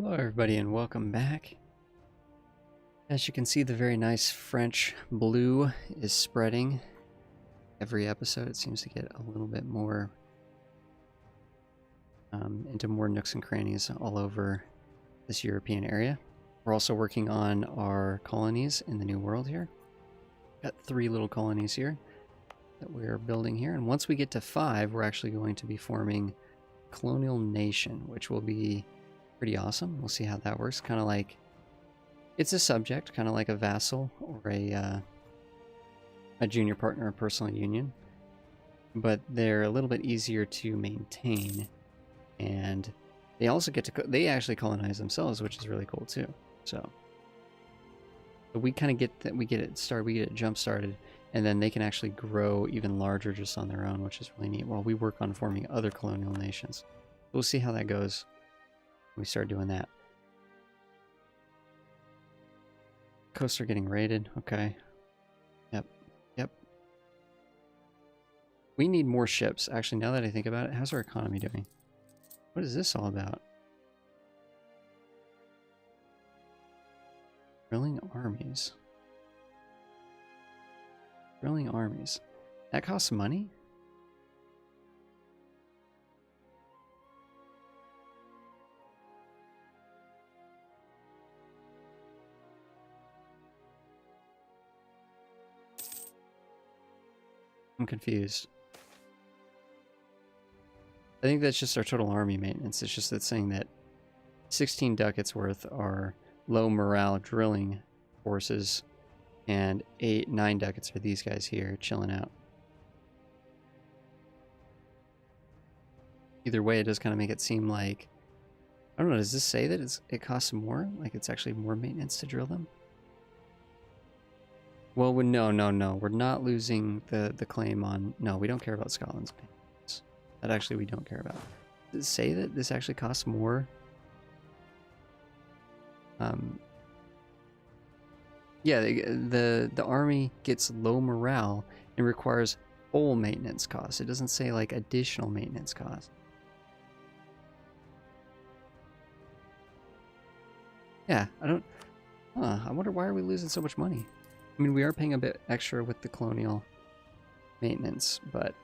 Hello everybody and welcome back. As you can see, the very nice French blue is spreading. Every episode it seems to get a little bit more into more nooks and crannies all over this European area. We're also working on our colonies in the New World here. Got 3 little colonies here that we're building here, and once we get to 5, we're actually going to be forming a colonial nation, which will be pretty awesome. We'll see how that works. Kind of like, it's a subject, kind of like a vassal or a junior partner or personal union, but they're a little bit easier to maintain, and they also get to they actually colonize themselves, which is really cool too. So we kind of get that, we get it jump started, and then they can actually grow even larger just on their own, which is really neat, while we work on forming other colonial nations. We'll see how that goes when we start doing that. Coasts are getting raided. Okay. Yep. We need more ships. Actually, now that I think about it, how's our economy doing? What is this all about? Drilling armies. Drilling armies. That costs money? I'm confused. I think that's just our total army maintenance. It's just that saying that 16 ducats worth are low morale drilling forces, and 9 ducats are these guys here chilling out. Either way, it does kind of make it seem like, I don't know, does this say that it costs more? Like it's actually more maintenance to drill them? Well, no. We're not losing the claim on... No, we don't care about Scotland's payments. That actually we don't care about. Does it say that this actually costs more? Yeah, the army gets low morale and requires full maintenance costs. It doesn't say like additional maintenance costs. Yeah, I wonder, why are we losing so much money? I mean, we are paying a bit extra with the colonial maintenance, but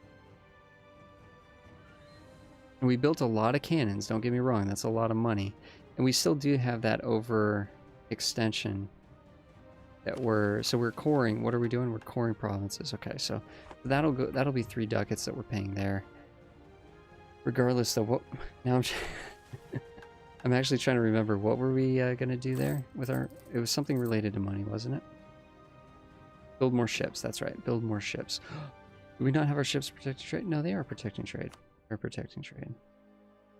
we built a lot of cannons, don't get me wrong, that's a lot of money. And we still do have that over extension that we're coring. What are we doing? We're coring provinces. Okay, so that'll be 3 ducats that we're paying there. Regardless of what, now I'm actually trying to remember, what were we gonna do there with our, it was something related to money, wasn't it? Build more ships, that's right, build more ships. Do we not have our ships protecting trade? No, they are protecting trade. They're protecting trade.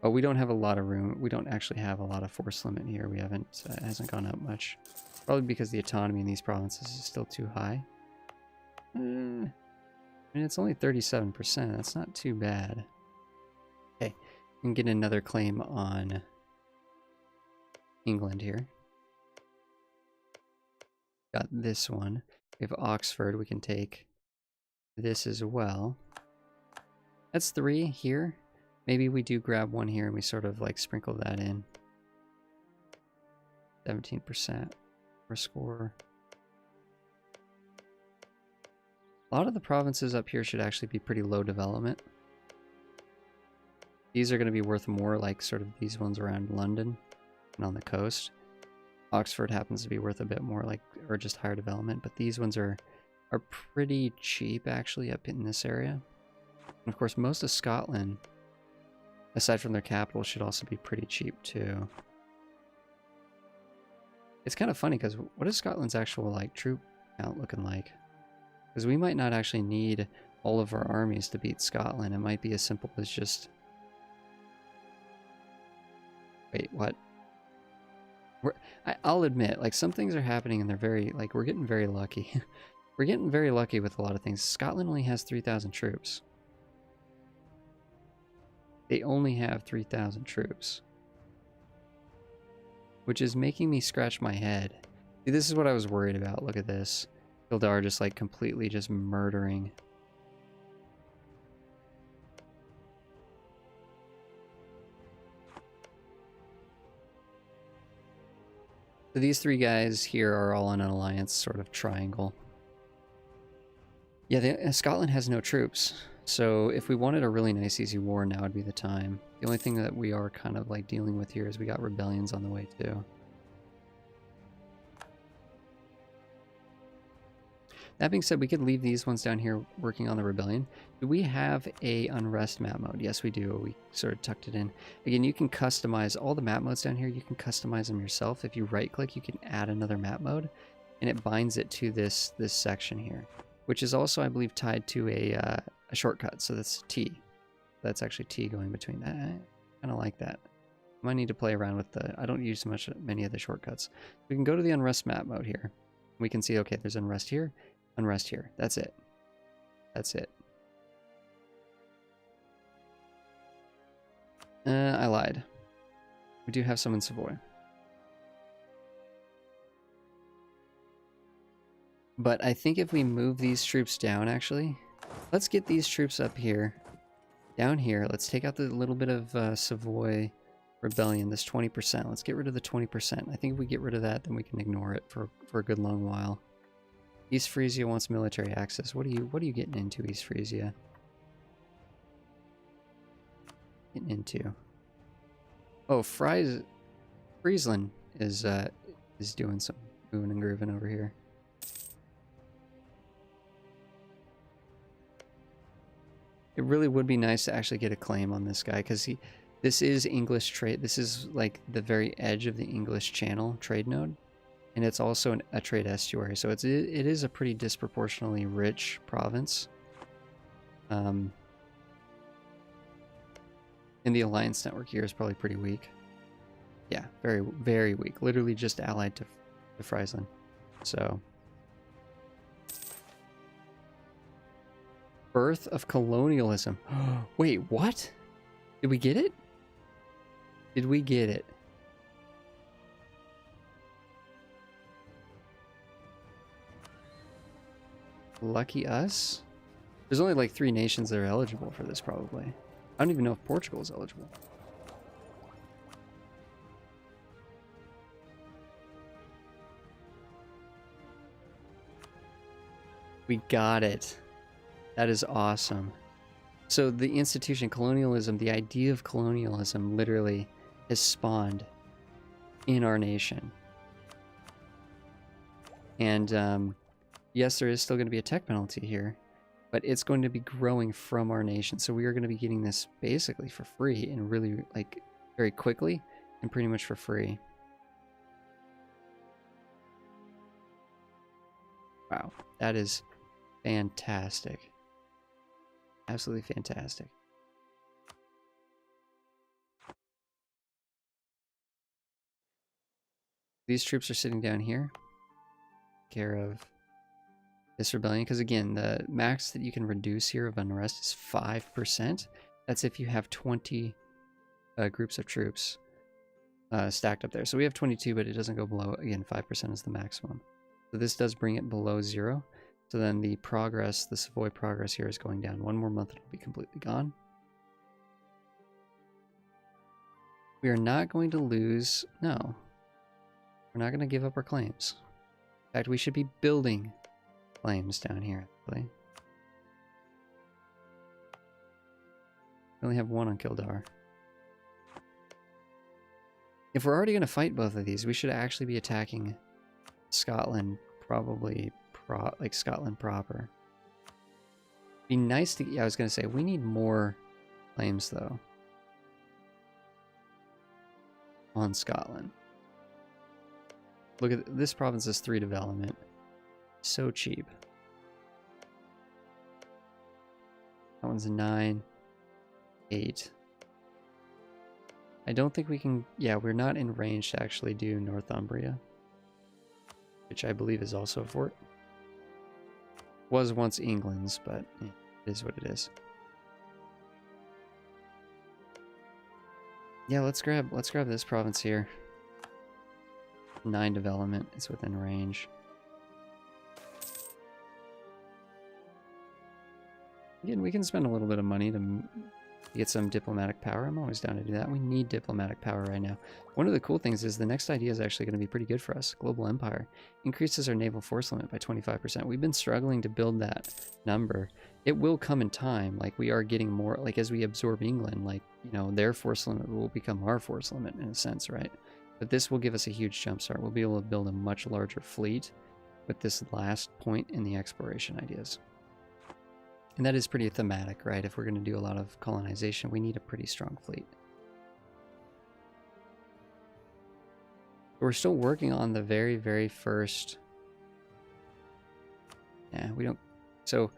Oh, we don't have a lot of room. We don't actually have a lot of force limit here. We haven't, it hasn't gone up much. Probably because the autonomy in these provinces is still too high. I mean, it's only 37%. That's not too bad. Okay, we can get another claim on England here. Got this one. We have Oxford. We can take this as well. That's 3 here. Maybe we do grab 1 here and we sort of like sprinkle that in. 17% for score. A lot of the provinces up here should actually be pretty low development. These are going to be worth more, like sort of these ones around London and on the coast. Oxford happens to be worth a bit more, like, or just higher development, but these ones are pretty cheap actually up in this area. And of course, most of Scotland, aside from their capital, should also be pretty cheap too. It's kind of funny because what is Scotland's actual like troop count looking like? Because we might not actually need all of our armies to beat Scotland. It might be as simple as just... Wait, what? I'll admit, like, some things are happening and they're very, like, we're getting very lucky. We're getting very lucky with a lot of things. Scotland only has 3,000 troops. They only have 3,000 troops. Which is making me scratch my head. See, this is what I was worried about. Look at this. Kildare just, like, completely just murdering. So these three guys here are all in an alliance sort of triangle. Yeah, Scotland has no troops. So if we wanted a really nice easy war, now would be the time. The only thing that we are kind of like dealing with here is we got rebellions on the way too. That being said, we could leave these ones down here working on the rebellion. Do we have a unrest map mode? Yes, we do. We sort of tucked it in. Again, you can customize all the map modes down here. You can customize them yourself. If you right click, you can add another map mode and it binds it to this section here, which is also, I believe, tied to a shortcut. So that's T. That's actually T going between that. I kind of like that. I might need to play around with I don't use many of the shortcuts. We can go to the unrest map mode here. We can see, okay, there's unrest here. Unrest here. That's it. That's it. I lied. We do have some in Savoy. But I think if we move these troops down, actually, let's get these troops up here. Down here, let's take out the little bit of Savoy rebellion, this 20%. Let's get rid of the 20%. I think if we get rid of that, then we can ignore it for a good long while. East Frisia wants military access. What are you getting into, East Frisia? Getting into. Oh, Friesland is doing some moving and grooving over here. It really would be nice to actually get a claim on this guy, because this is English trade. This is like the very edge of the English Channel trade node. And it's also a trade estuary, so it is a pretty disproportionately rich province. And the alliance network here is probably pretty weak. Yeah, very, very weak. Literally just allied to Friesland. So, birth of colonialism. Wait, what? Did we get it? Did we get it? Lucky us. There's only like 3 nations that are eligible for this, probably. I don't even know if Portugal is eligible. We got it. That is awesome. So the institution, colonialism, the idea of colonialism literally has spawned in our nation. And yes, there is still going to be a tech penalty here, but it's going to be growing from our nation. So we are going to be getting this basically for free, and really like very quickly and pretty much for free. Wow, that is fantastic. Absolutely fantastic. These troops are sitting down here. Care of this rebellion, because again, the max that you can reduce here of unrest is 5%. That's if you have 20 groups of troops stacked up there. So we have 22, but it doesn't go below. Again, 5% is the maximum. So this does bring it below 0. So then the progress, the Savoy progress here is going down. 1 more month, it'll be completely gone. We are not going to lose. No. We're not going to give up our claims. In fact, we should be building claims down here, actually. We only have 1 on Kildare. If we're already going to fight both of these, we should actually be attacking Scotland, probably like Scotland proper. Be nice to, yeah, I was going to say, we need more claims, though, on Scotland. Look at this province is 3 development. So cheap. That one's 9, 8. I don't think we can, yeah, we're not in range to actually do Northumbria, which I believe is also a fort. Was once England's, but it is what it is. Yeah, let's grab this province here. 9 development is within range. Again, we can spend a little bit of money to get some diplomatic power. I'm always down to do that. We need diplomatic power right now. One of the cool things is the next idea is actually going to be pretty good for us. Global Empire increases our naval force limit by 25%. We've been struggling to build that number. It will come in time. Like, we are getting more, like, as we absorb England, like, you know, their force limit will become our force limit in a sense, right? But this will give us a huge jump start. We'll be able to build a much larger fleet with this last point in the exploration ideas. And that is pretty thematic, right? If we're going to do a lot of colonization, we need a pretty strong fleet. We're still working on the very, very first... Yeah, we don't... So,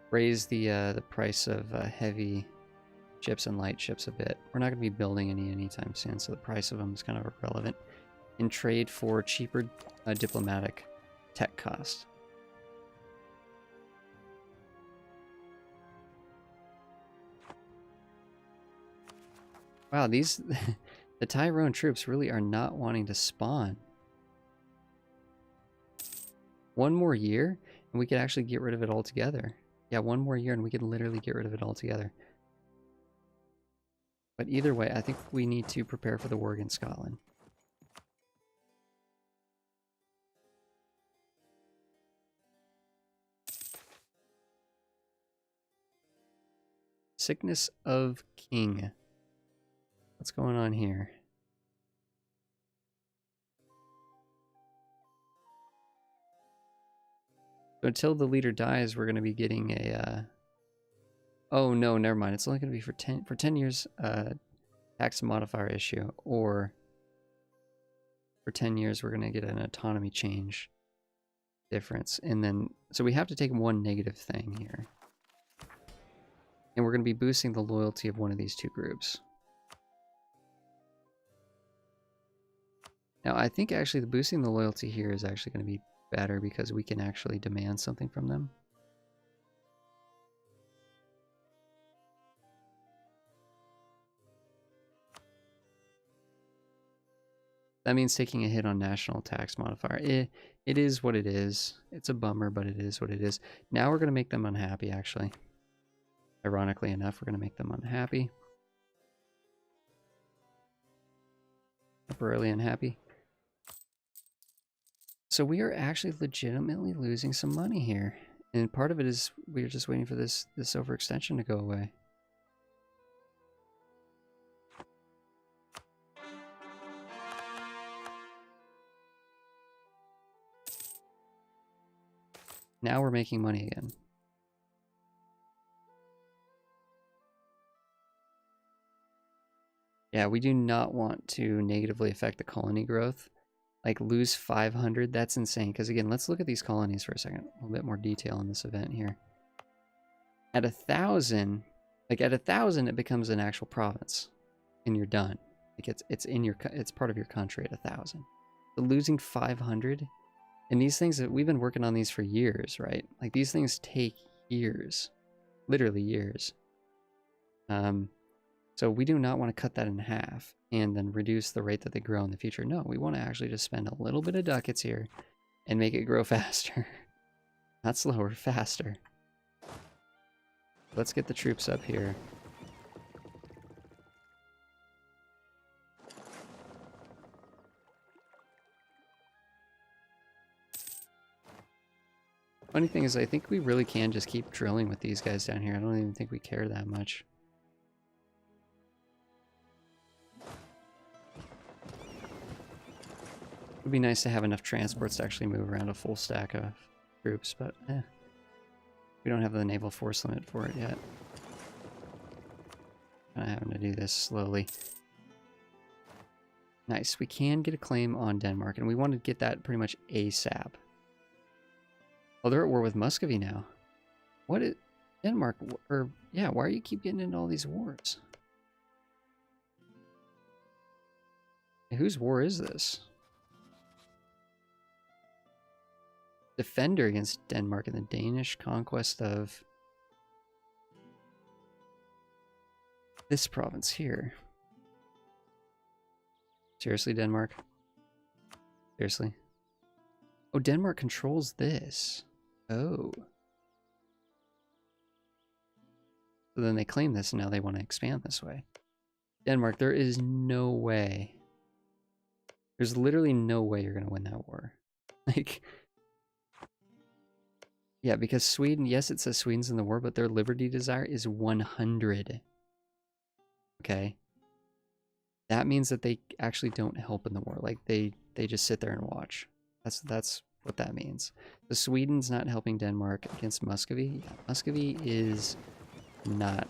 raise the price of heavy ships and light ships a bit. We're not going to be building any anytime soon, so the price of them is kind of irrelevant. In trade for cheaper diplomatic tech cost. Wow, these... the Tyrone troops really are not wanting to spawn. One more year, and we could actually get rid of it altogether. Yeah, one more year, and we could literally get rid of it altogether. But either way, I think we need to prepare for the war against Scotland. Sickness of King. What's going on here? So until the leader dies, we're going to be getting a... Oh, no, never mind. It's only going to be for 10 years tax modifier issue, or for 10 years we're going to get an autonomy change difference. And then, so we have to take one negative thing here. And we're going to be boosting the loyalty of one of these two groups. Now, I think actually the boosting the loyalty here is actually going to be better because we can actually demand something from them. That means taking a hit on national tax modifier. It is what it is. It's a bummer, but it is what it is. Now we're going to make them unhappy, actually. Ironically enough, we're going to make them unhappy. Temporarily unhappy. So we are actually legitimately losing some money here. And part of it is we're just waiting for this overextension to go away. Now we're making money again. Yeah, we do not want to negatively affect the colony growth. Like, lose 500, that's insane. Because again, let's look at these colonies for a second. A little bit more detail in this event here. At 1,000, like at 1,000, it becomes an actual province, and you're done. Like it's part of your country at 1,000. But losing 500, and these things that we've been working on these for years, right? Like, these things take years, literally years. So we do not want to cut that in half and then reduce the rate that they grow in the future. No, we want to actually just spend a little bit of ducats here and make it grow faster. Not slower, faster. Let's get the troops up here. Funny thing is, I think we really can just keep drilling with these guys down here. I don't even think we care that much. It would be nice to have enough transports to actually move around a full stack of troops, but we don't have the naval force limit for it yet. Kind of having to do this slowly. Nice. We can get a claim on Denmark, and we want to get that pretty much ASAP. Oh, they're at war with Muscovy now. What is... Denmark, or... Yeah, why are you keep getting into all these wars? Whose war is this? Defender against Denmark in the Danish conquest of this province here. Seriously, Denmark? Seriously? Oh, Denmark controls this. Oh. So then they claim this, and now they want to expand this way. Denmark, there is no way. There's literally no way you're going to win that war. Like, yeah, because Sweden, yes, it says Sweden's in the war, but their liberty desire is 100. Okay? That means that they actually don't help in the war. Like, they just sit there and watch. That's what that means. So Sweden's not helping Denmark against Muscovy. Yeah, Muscovy is not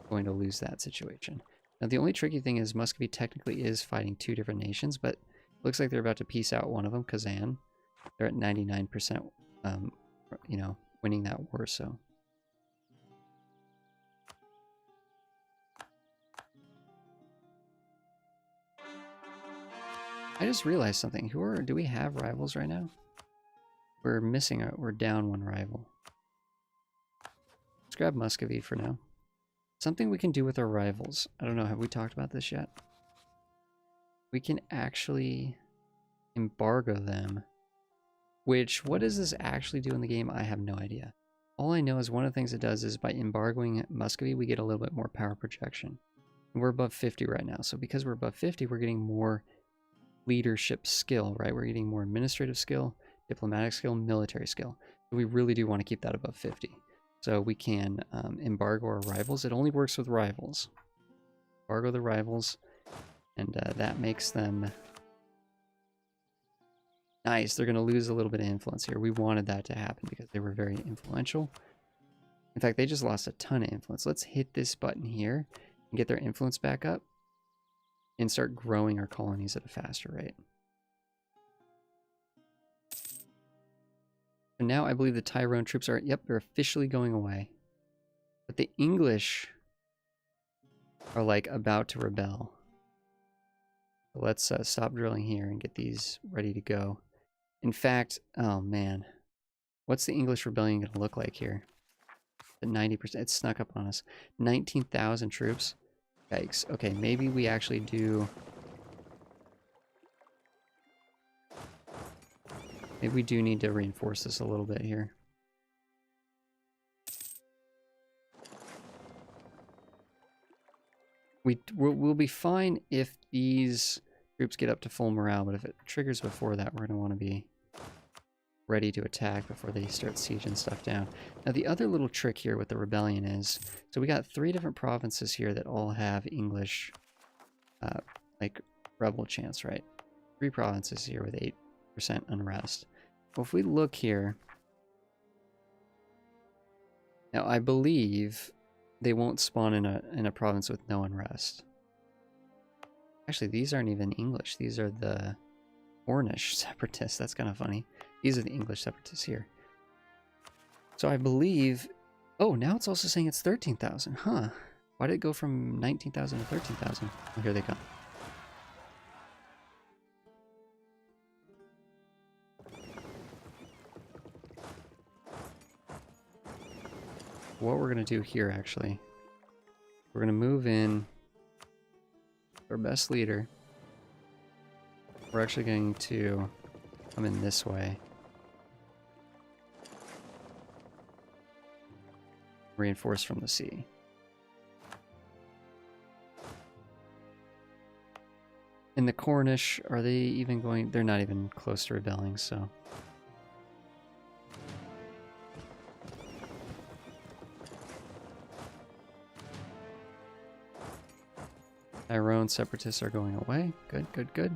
going to lose that situation. Now, the only tricky thing is Muscovy technically is fighting two different nations, but looks like they're about to peace out one of them, Kazan. They're at 99%, you know, winning that war, so. I just realized something. Do we have rivals right now? We're down one rival. Let's grab Muscovy for now. Something we can do with our rivals. I don't know, have we talked about this yet? We can actually embargo them. Which, what does this actually do in the game? I have no idea. All I know is one of the things it does is by embargoing Muscovy, we get a little bit more power projection. And we're above 50 right now. So because we're above 50, we're getting more leadership skill, right? We're getting more administrative skill, diplomatic skill, military skill. So we really do want to keep that above 50. So we can embargo our rivals. It only works with rivals. Embargo the rivals, and that makes them nice. They're going to lose a little bit of influence here. We wanted that to happen because they were very influential. In fact, they just lost a ton of influence. Let's hit this button here and get their influence back up and start growing our colonies at a faster rate. And now I believe the Tyrone troops are, yep, they're officially going away. But the English are like about to rebel. So let's stop drilling here and get these ready to go. In fact, oh man, what's the English rebellion going to look like here? The 90%, it snuck up on us. 19,000 troops. Yikes. Okay, maybe we actually do... Maybe we do need to reinforce this a little bit here. We'll be fine if these troops get up to full morale, but if it triggers before that, we're going to want to be ready to attack before they start sieging stuff down. Now, the other little trick here with the rebellion is, so we got 3 different provinces here that all have English, like, rebel chance, right? 3 provinces here with 8% unrest. Well, if we look here, now I believe they won't spawn in a province with no unrest. Actually, these aren't even English. These are the Cornish separatists. That's kind of funny. These are the English separatists here. So I believe... Oh, now it's also saying it's 13,000. Huh. Why did it go from 19,000 to 13,000? Oh, here they come. What we're going to do here, actually, we're going to move in our best leader. We're actually going to come in this way. Reinforce from the sea. And the Cornish, are they even going... They're not even close to rebelling, so... Tyrone separatists are going away. Good, good, good.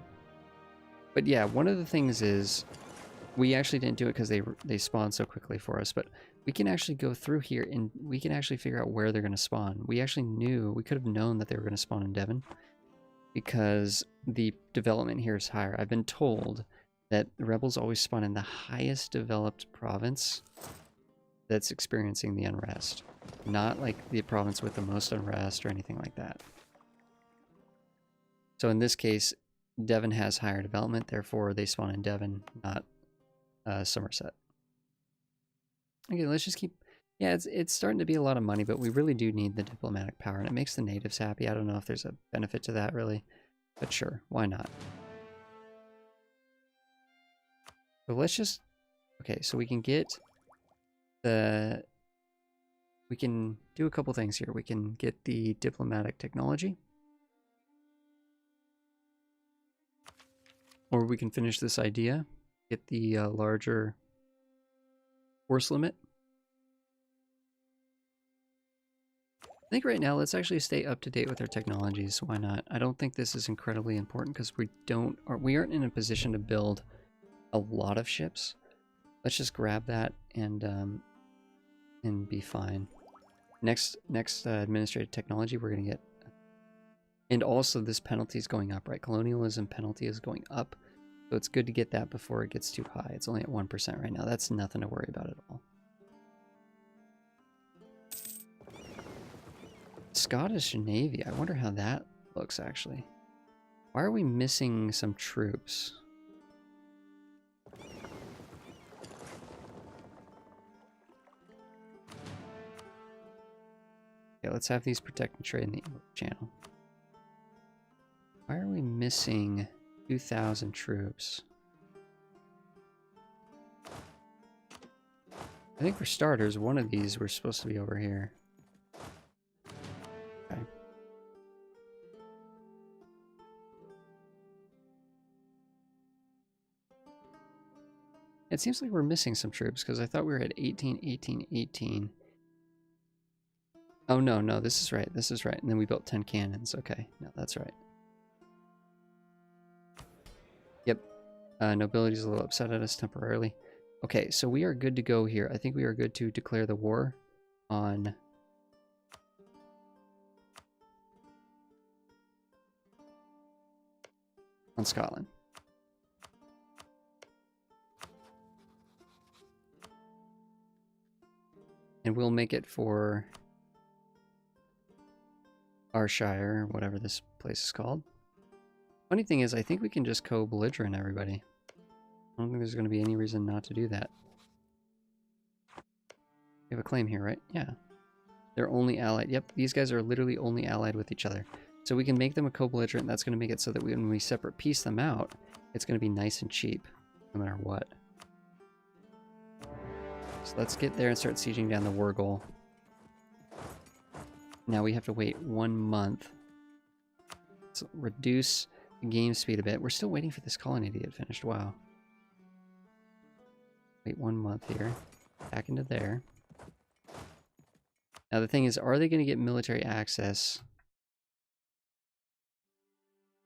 But yeah, one of the things is... We actually didn't do it because they spawned so quickly for us, but we can actually go through here and we can actually figure out where they're going to spawn. We actually knew... We could have known that they were going to spawn in Devon, because the development here is higher. I've been told that the rebels always spawn in the highest developed province that's experiencing the unrest. Not like the province with the most unrest or anything like that. So in this case, Devon has higher development, therefore they spawn in Devon, not Somerset. Okay, let's just keep... Yeah, it's starting to be a lot of money, but we really do need the diplomatic power, and it makes the natives happy. I don't know if there's a benefit to that, really. But sure, why not? So let's just... Okay, so we can get the we can do a couple things here. We can get the diplomatic technology, or we can finish this idea, get the larger force limit. I think right now, let's actually stay up to date with our technologies. Why not? I don't think this is incredibly important because we aren't in a position to build a lot of ships. Let's just grab that and be fine. Next administrative technology we're gonna get, and also this penalty is going up, right? Colonialism penalty is going up, so it's good to get that before it gets too high. It's only at 1% right now. That's nothing to worry about at all. Scottish Navy. I wonder how that looks, actually. Why are we missing some troops? Okay, let's have these protect and trade in the English Channel. Why are we missing 2,000 troops? I think for starters, one of these were supposed to be over here. Okay. It seems like we're missing some troops because I thought we were at 18, 18, 18. Oh, no, no, this is right. This is right. And then we built 10 cannons. Okay, no, that's right. Yep. Nobility's a little upset at us temporarily. Okay, so we are good to go here. I think we are good to declare the war on Scotland. And we'll make it for Ayrshire, or whatever this place is called. Funny thing is, I think we can just co-belligerent everybody. I don't think there's going to be any reason not to do that. We have a claim here, right? Yeah. They're only allied. Yep, these guys are literally only allied with each other. So we can make them a co-belligerent. That's going to make it so that when we separate piece them out, it's going to be nice and cheap, no matter what. So let's get there and start sieging down the war goal. Now we have to wait 1 month. Let's reduce the game speed a bit. We're still waiting for this colony to get finished. Wow. Wait 1 month here. Back into there. Now the thing is, are they going to get military access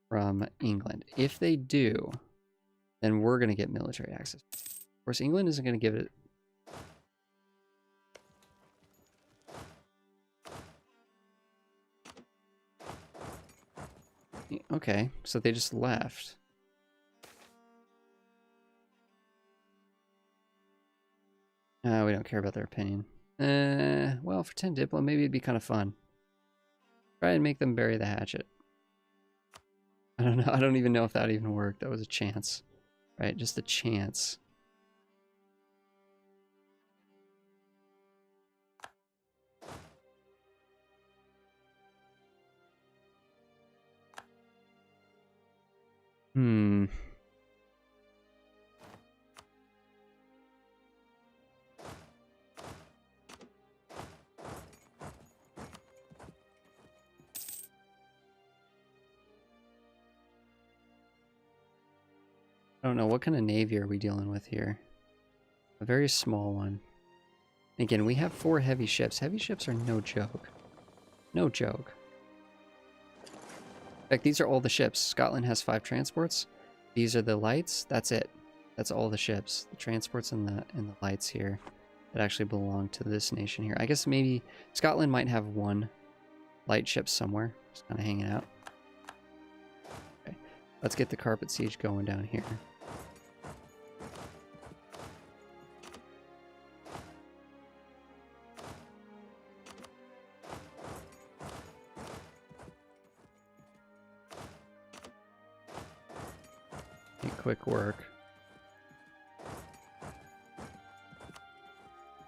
from England? If they do, then we're going to get military access. Of course, England isn't going to give it. Okay, so they just left. We don't care about their opinion. Well, for 10 Diplo, maybe it'd be kind of fun. Try and make them bury the hatchet. I don't know. I don't even know if that even worked. That was a chance. Right? Just a chance. I don't know. What kind of navy are we dealing with here? A very small one. Again, we have 4 heavy ships. Heavy ships are no joke. No joke. In fact, these are all the ships. Scotland has 5 transports. These are the lights. That's it. That's all the ships. The transports and the lights here that actually belong to this nation here. I guess maybe Scotland might have 1 light ship somewhere. Just kind of hanging out. Okay. Let's get the carpet siege going down here. Quick work.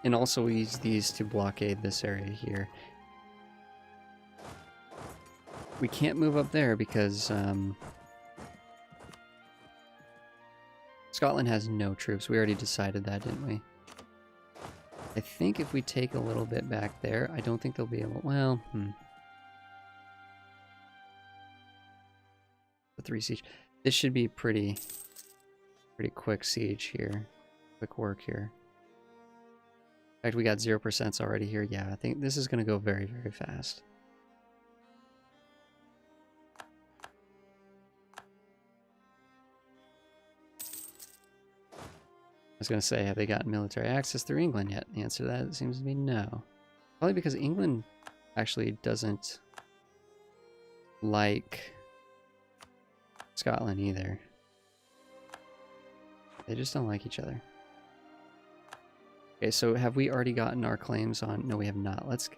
And also use these to blockade this area here. We can't move up there because Scotland has no troops. We already decided that, didn't we? I think if we take a little bit back there, I don't think they'll be able... Well, The 3 siege. This should be pretty quick siege here. Quick work here. In fact, we got 0% already here. Yeah, I think this is going to go very, very fast. I was going to say, have they gotten military access through England yet? The answer to that seems to be no. Probably because England actually doesn't like Scotland either. They just don't like each other. Okay, so have we already gotten our claims on? No, we have not. Let's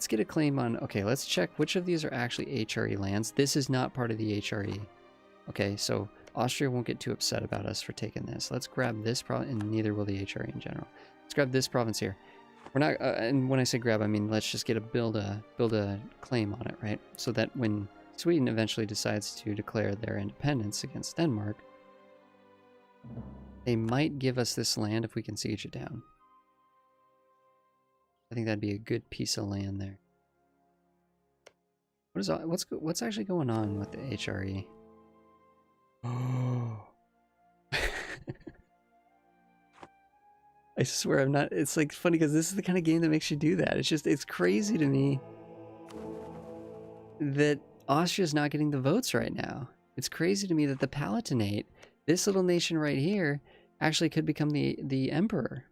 get a claim on... Okay, let's check which of these are actually HRE lands. This is not part of the HRE. Okay, so Austria won't get too upset about us for taking this. Let's grab this province, and neither will the HRE in general. Let's grab this province here. We're not, and when I say grab, I mean let's just get build a claim on it, right? So that when Sweden eventually decides to declare their independence against Denmark, they might give us this land if we can siege it down. I think that'd be a good piece of land there. What's actually going on with the HRE? Oh. I swear I'm not... It's like funny because this is the kind of game that makes you do that. It's crazy to me that Austria's not getting the votes right now. It's crazy to me that the Palatinate, this little nation right here, actually could become the emperor.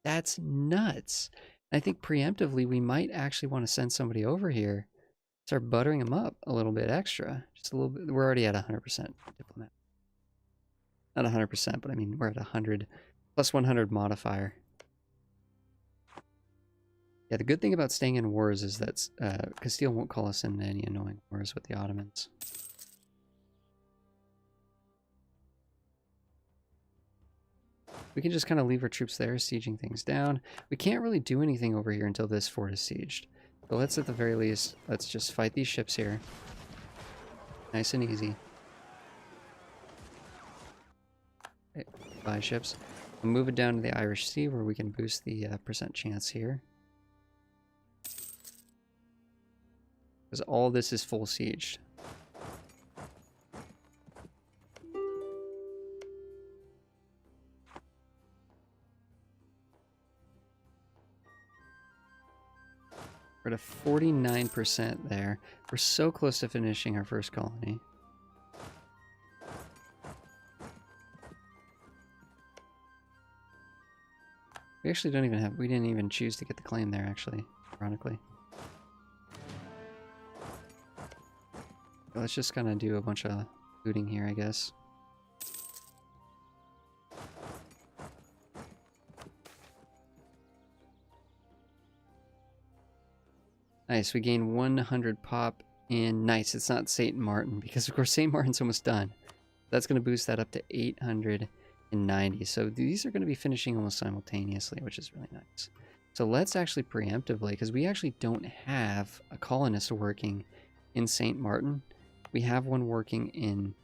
That's nuts. I think preemptively we might actually want to send somebody over here, start buttering them up a little bit extra. Just a little bit. We're already at 100% diplomat. Not 100%, but I mean, we're at 100 plus 100 modifier. Yeah, the good thing about staying in wars is that Castile won't call us into any annoying wars with the Ottomans. We can just kind of leave our troops there, sieging things down. We can't really do anything over here until this fort is sieged. But let's, at the very least, let's just fight these ships here. Nice and easy. Okay, 5 ships. We'll move it down to the Irish Sea where we can boost the percent chance here. Because all this is full sieged. We're at a 49% there. We're so close to finishing our first colony. We actually don't even have... We didn't even choose to get the claim there, actually, ironically. Let's just kind of do a bunch of looting here, I guess. Nice, we gain 100 pop, and nice, it's not St. Martin, because of course St. Martin's almost done. That's going to boost that up to 890, so these are going to be finishing almost simultaneously, which is really nice. So let's actually preemptively, because we actually don't have a colonist working in St. Martin. We have one working in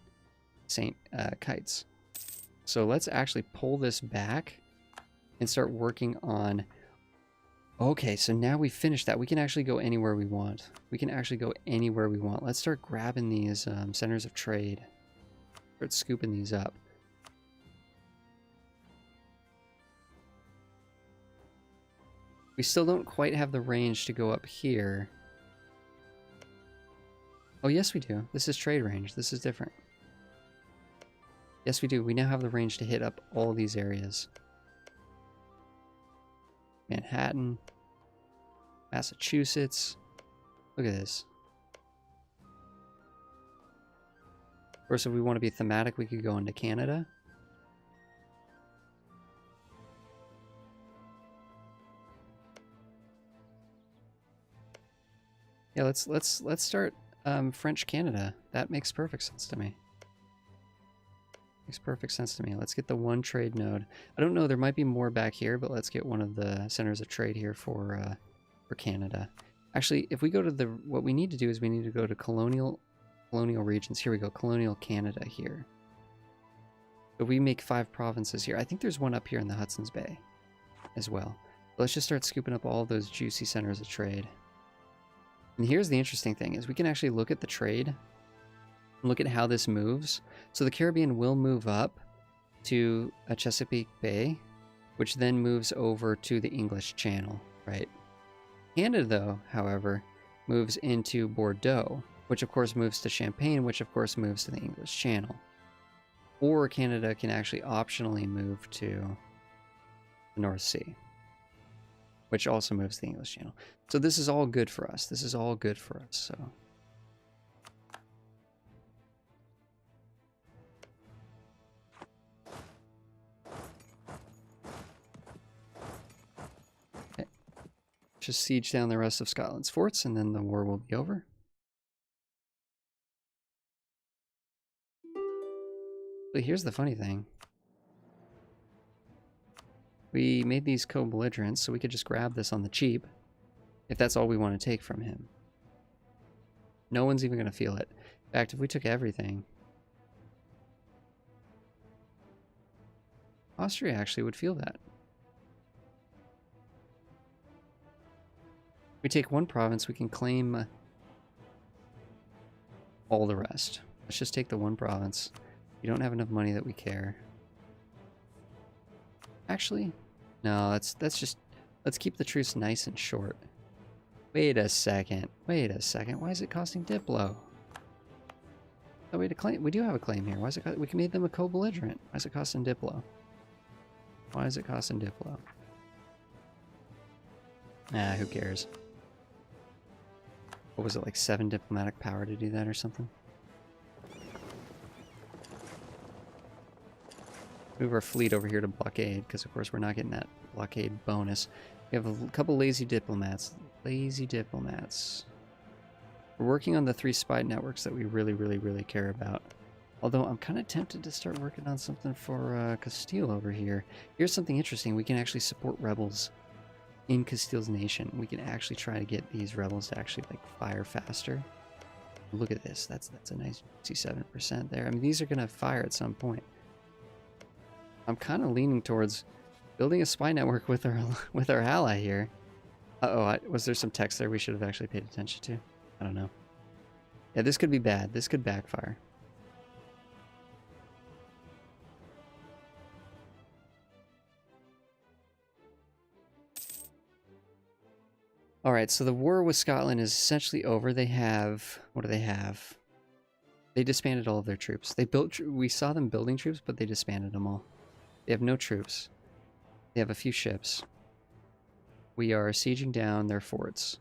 St. Kitts. So let's actually pull this back and start working on... Okay, so now we've finished that. We can actually go anywhere we want. We can actually go anywhere we want. Let's start grabbing these centers of trade. Start scooping these up. We still don't quite have the range to go up here. Oh, yes we do. This is trade range. This is different. Yes, we do. We now have the range to hit up all these areas. Manhattan, Massachusetts. Look at this. Of course, if we want to be thematic, we could go into Canada. Yeah, let's start French Canada. That makes perfect sense to me. Makes perfect sense to me. Let's get the one trade node. I don't know, there might be more back here, but let's get one of the centers of trade here for Canada. Actually, if we go to the... What we need to do is we need to go to colonial regions. Here we go, colonial Canada here. So we make 5 provinces here. I think there's one up here in the Hudson's Bay as well. Let's just start scooping up all those juicy centers of trade. And here's the interesting thing, is we can actually look at the trade, look at how this moves. So the Caribbean will move up to a Chesapeake Bay, which then moves over to the English Channel, right? Canada, though, however, moves into Bordeaux, which of course moves to Champagne, which of course moves to the English Channel. Or Canada can actually optionally move to the North Sea, which also moves to the English Channel. So this is all good for us. This is all good for us, so... Okay. Just siege down the rest of Scotland's forts, and then the war will be over. But here's the funny thing. We made these co-belligerents, so we could just grab this on the cheap, if that's all we want to take from him. No one's even going to feel it. In fact, if we took everything, Austria actually would feel that. If we take one province, we can claim all the rest. Let's just take the one province. We don't have enough money that we care. Actually, no, let's keep the truce nice and short. Wait a second. Wait a second. Why is it costing Diplo? Oh, wait, a claim. We do have a claim here. Why is it? We made them a co-belligerent. Why is it costing Diplo? Why is it costing Diplo? Ah, who cares? What was it, like 7 diplomatic power to do that or something? Move our fleet over here to blockade, because of course we're not getting that blockade bonus. We have a couple lazy diplomats. Lazy diplomats. We're working on the 3 spy networks that we really care about. Although I'm kind of tempted to start working on something for Castile over here. Here's something interesting. We can actually support rebels in Castile's nation. We can actually try to get these rebels to actually like fire faster. Look at this. That's a nice 67% there. I mean, these are going to fire at some point. I'm kind of leaning towards building a spy network with our ally here. Uh-oh, was there some text there we should have actually paid attention to? I don't know. Yeah, this could be bad. This could backfire. Alright, so the war with Scotland is essentially over. They have... What do they have? They disbanded all of their troops. They built... We saw them building troops, but they disbanded them all. They have no troops. They have a few ships. We are sieging down their forts.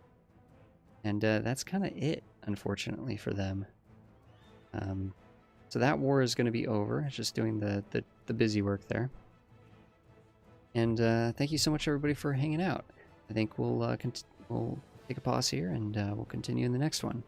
And that's kind of it, unfortunately, for them. So that war is going to be over. It's just doing the busy work there. And thank you so much, everybody, for hanging out. I think we'll take a pause here, and we'll continue in the next one.